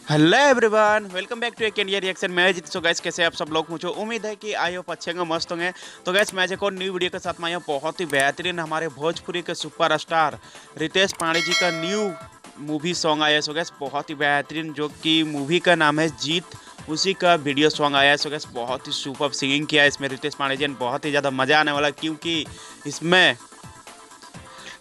Hello everyone, welcome back to एक India reaction. मैं Jit. So guys, कैसे आप सब लोग? मुझे उम्मीद है कि आई होप अच्छे होंगे, मस्त होंगे। तो गाइस, मैं एक और न्यू वीडियो के साथ में आया हूं। बहुत ही बेहतरीन हमारे भोजपुरी के सुपरस्टार रितेश पांडे जी का न्यू मूवी सॉन्ग आया है। सो गाइस, बहुत ही बेहतरीन, जो कि मूवी का नाम है जीत, उसी का वीडियो सॉन्ग आया है। सो गाइस, बहुत ही सुपर सिंगिंग किया है इसमें रितेश पांडे जी ने। बहुत ही ज़्यादा मज़ा आने वाला, क्योंकि इसमें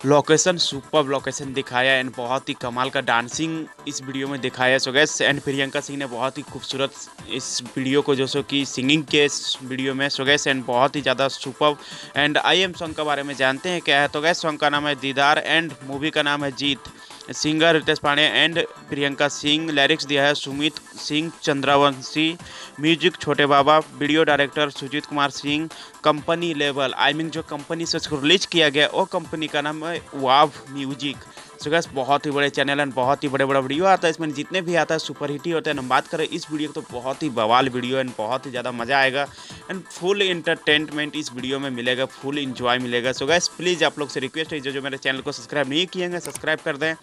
लोकेशन सुपर लोकेशन दिखाया एंड बहुत ही कमाल का डांसिंग इस वीडियो में दिखाया है। So guys, and Priyanka Singh ने बहुत ही खूबसूरत इस वीडियो को जो सो कि सिंगिंग के इस वीडियो में। सो गैस, एंड बहुत ही ज़्यादा super. And I am song के बारे में जानते हैं क्या है। तो गैस, सॉन्ग का नाम है दीदार एंड मूवी का नाम है Jeet. Singer Ritesh Pandey and Priyanka Singh. Lyrics दिया है Sumit Singh Chandravanshi. Music Chhote Baba. Video director Sujeet Kumar Singh. Company level, I mean जो कंपनी से उसको रिलीज किया गया वो कंपनी का नाम है वाव म्यूजिक। सो गाइस, बहुत ही बड़े चैनल एंड बहुत ही बड़े बड़ा वीडियो आता है इसमें। जितने भी आता है सुपर हिट ही होते हैं। हम बात करें इस वीडियो की तो बहुत ही बवाल वीडियो एंड बहुत ही ज़्यादा मज़ा आएगा एंड फुल इंटरटेनमेंट इस वीडियो में मिलेगा, फुल इंजॉय मिलेगा। सो गाइस, प्लीज़ आप लोग से रिक्वेस्ट है, जो मेरे चैनल को सब्सक्राइब नहीं किए हैं सब्सक्राइब कर दें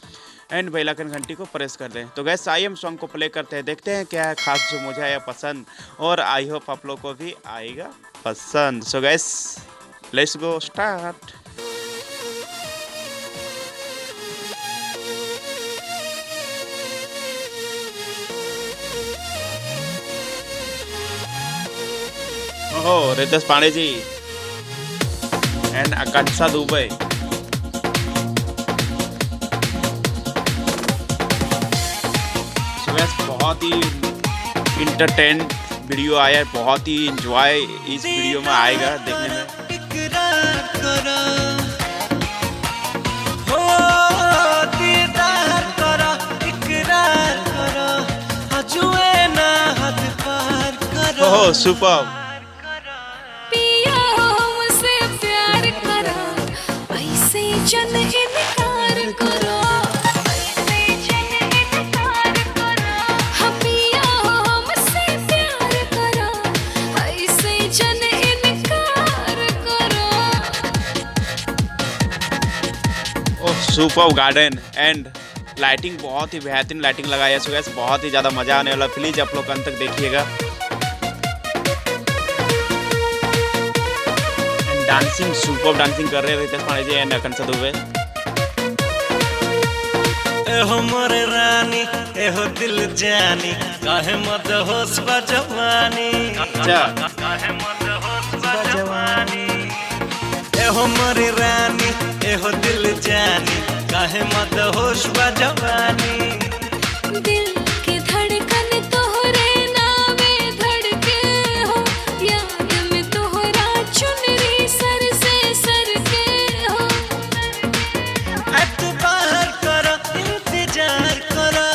एंड बेल आइकन घंटी को प्रेस कर दें। तो गैस, आई एम सॉन्ग को प्ले करते हैं, देखते हैं क्या है खास जो मुझे आया पसंद, और आई होप आप लोग को भी आएगा पसंद। So guys, let's go start. ओहो, Ritesh Pandey ji and Akanksha Dubey. So guys, बहुत ही इंटरटेन वीडियो आया है, बहुत ही इंजॉय इस वीडियो में आएगा देखने में। ओह सुपर। पिया हमसे प्यार करो, ऐसे जन इनकार करो, ऐसे जन इनकार करो। हाँ पिया हमसे प्यार करो, ऐसे जन इनकार करो। ओह सुपर गार्डन एंड लाइटिंग, बहुत ही बेहतरीन लाइटिंग लगाया है। सो गाइस, बहुत ही ज़्यादा मज़ा आने वाला। प्लीज़ आप लोग अंत तक देखिएगा। डांसिंग, सुपर डांसिंग कर रहे हैं रितेश पांडे जी एंड आकांक्षा दुबे। एहो मोरे रानी, एहो दिल जानी, काहे मत होश बा जवानी। अच्छा, काहे मत होश बा जवानी। एहो मोरे रानी, एहो दिल जानी, काहे मत होश बा जवानी। दिल की धड़कन तोहरे नामे धड़के हो, याद में तोहरा चुनरी सर से सर के हो। एतबार करो, इंतजार करो,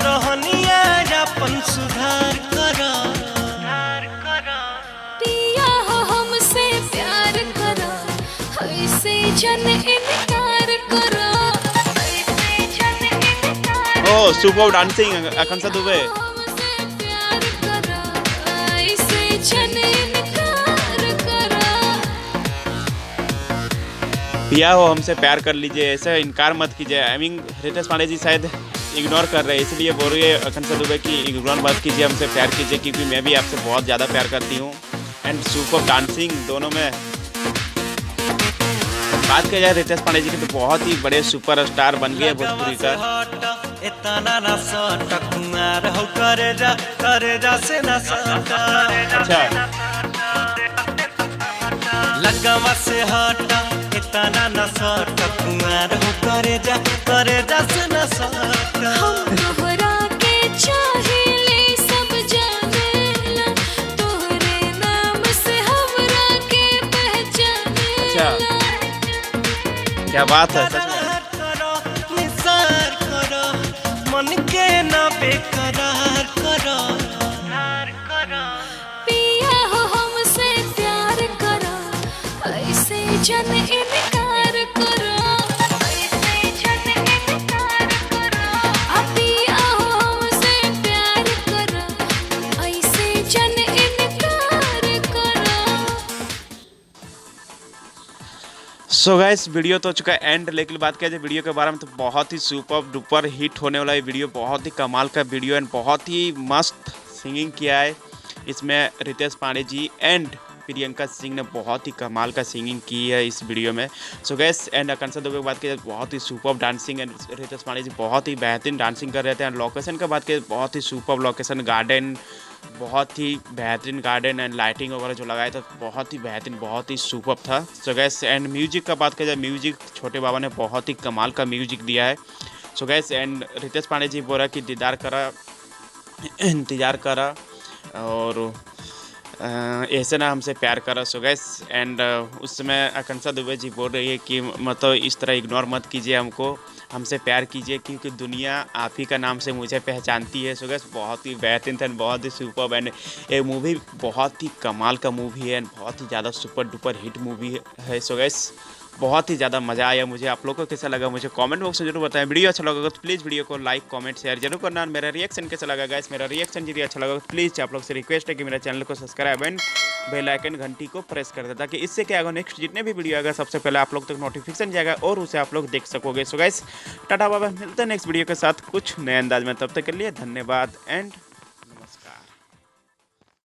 रोहनिया अपन सुधार करो। पिया हो हमसे प्यार करो, ऐसे जन इनकार करो, ऐसे जन इनकार। ओह सुपर डांसिंग आकांक्षा दुबे। हमसे प्यार करो, ऐसे जन इनकार करो। पिया हो हमसे प्यार कर लीजिए, ऐसे इनकार मत कीजिए। आई मीन रितेश पांडे जी शायद इग्नोर कर रहे हैं, इसलिए बोल रही है आकांक्षा दुबे की इग्नोर मत कीजिए, हमसे प्यार कीजिए, क्योंकि मैं भी आपसे बहुत ज़्यादा प्यार करती हूँ। एंड सुपर डांसिंग दोनों में। बात किया जाए रितेश पांडे जी के, तो बहुत ही बड़े सुपरस्टार बन गए भोजपुरी का। इतना ना सट कुमार हो, करे जा से ना सट। अच्छा, लगवा से हट, इतना ना सट कुमार हो, करे जा से ना सट। हम तोहरा के चाहेले सब जानेला, तोहरे नाम से हमरा के पहचानेला। क्या बात है, सच में। करो, निसार करो, मन के ना बेकरार करो। पिया हो हमसे प्यार करो, ऐसे जन इनकार करो, ऐसे जन इनकार करो। आ पिया हो हमसे प्यार करो, ऐसे जन इनकार करो। सो गाइस वीडियो तो हो चुका है एंड, लेकिन बात किया जाए वीडियो के बारे में तो बहुत ही सुपर डुपर हिट होने वाला है वीडियो। बहुत ही कमाल का वीडियो एंड बहुत ही मस्त सिंगिंग किया है इसमें रितेश पांडे जी एंड प्रियंका सिंह ने बहुत ही कमाल का सिंगिंग की है इस वीडियो में। So guys and Akanksha Dubey की बात की जाए बहुत ही super dancing and Ritesh Pandey ji बहुत ही बेहतरीन डांसिंग कर रहे थे। एंड लोकेशन की बात की बहुत ही सुपर लोकेशन, गार्डन बहुत ही बेहतरीन गार्डन एंड लाइटिंग वगैरह जो लगाया था बहुत ही बेहतरीन, बहुत ही सुपर था। सो गैस एंड म्यूजिक का बात की जाए, म्यूजिक छोटे बाबा ने बहुत ही कमाल का म्यूजिक दिया है। So guys and Ritesh Pandey ji बोला कि दीदार करा इंतजार करा और ऐसे ना हमसे प्यार करा। सो गैस एंड उस समय आकांक्षा दुबे जी बोल रही है कि मतलब इस तरह इग्नोर मत कीजिए हमको, हमसे प्यार कीजिए क्योंकि दुनिया आप ही का नाम से मुझे पहचानती है। सो गैस बहुत ही बेहतरीन था, बहुत ही सुपर एंड ये मूवी बहुत ही कमाल का मूवी है एंड बहुत ही ज़्यादा सुपर डुपर हिट मूवी है। सो गैस बहुत ही ज़्यादा मज़ा आया मुझे। आप लोगों को कैसा लगा मुझे कमेंट बॉक्स में जरूर बताएं। वीडियो अच्छा लगा तो प्लीज़ वीडियो को लाइक कमेंट शेयर जरूर करना। मेरा रिएक्शन कैसा लगा गाइस, मेरा रिएक्शन यदि अच्छा लगा तो प्लीज़ आप लोग से रिक्वेस्ट है कि मेरा चैनल को सब्सक्राइब एंड बेल आइकन घंटी को प्रेस कर दे, ताकि इससे क्या होगा नेक्स्ट जितने भी वीडियो आएगा सबसे पहले आप लोग तक नोटिफिकेशन जाएगा और उसे आप लोग देख सकोगे। सो गाइस टाटा बाबा, मिलते हैं नेक्स्ट वीडियो के साथ कुछ नए अंदाज में, तब तक के लिए धन्यवाद एंड